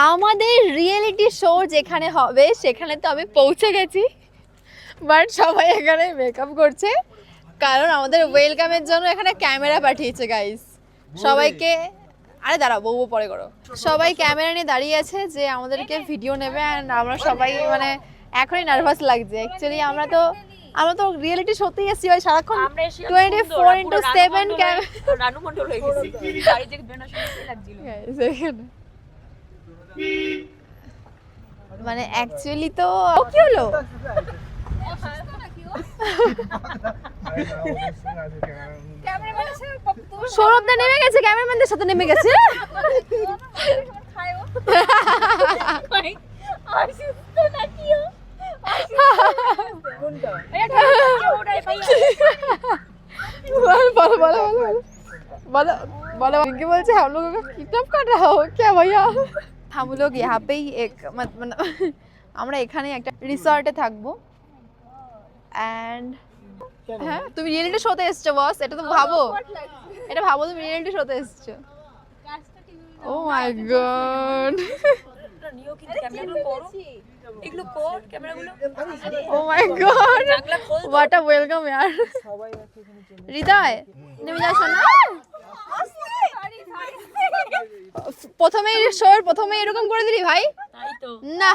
আমাদের reality show যেখানে হবে সেখানে তো আমি পৌঁছে গেছি, বাট সবাই এখানে মেকআপ করছে কারণ আমাদের ওয়েলকামের জন্য এখানে ক্যামেরা পাঠিয়েছে গাইস সবাইকে। আরে দাঁড়াও, বউ পরে করো। সবাই ক্যামেরা নিয়ে দাঁড়িয়ে আছে যে আমাদেরকে ভিডিও নেবে, অ্যান্ড আমরা সবাই মানে এখনই নার্ভাস লাগছে। অ্যাকচুয়ালি আমরা তো রিয়েলিটি শোতেই এসেছি, ওই সারাক্ষণ 24x7 রানু মন্ডল হয়ে গেছি বাড়ি থেকে বেরোনোর সময় লাগছিল। মানে অ্যাকচুয়ালি তো কি হলো, সৌরভদা নেমে গেছে, ক্যামেরাম্যানদের সাথে নেমে গেছে। बोलो इनके बोलते हम लोगों का किडनैप कर रहा हो क्या भैया। हम लोग यहाँ पे ही एक मतलब আমরা এখানে একটা রিসর্টে থাকবো। এন্ড হ্যাঁ, তুমি রিয়েলিটি শোতে এসছো বস, এটা তো ভাবো, এটা ভাবো তুমি রিয়েলিটি শোতে এসছো। ও মাই গড, নিও কিন্তু ক্যামেরাগুলো করো, এগুলো কর ক্যামেরাগুলো। ও মাই গড, হোয়াট আ ওয়েলকাম यार। হৃদয় নেমে যাও শোনা। প্রথমেই শোর প্রথমেই এরকম করে দিলি ভাই, তাই তো না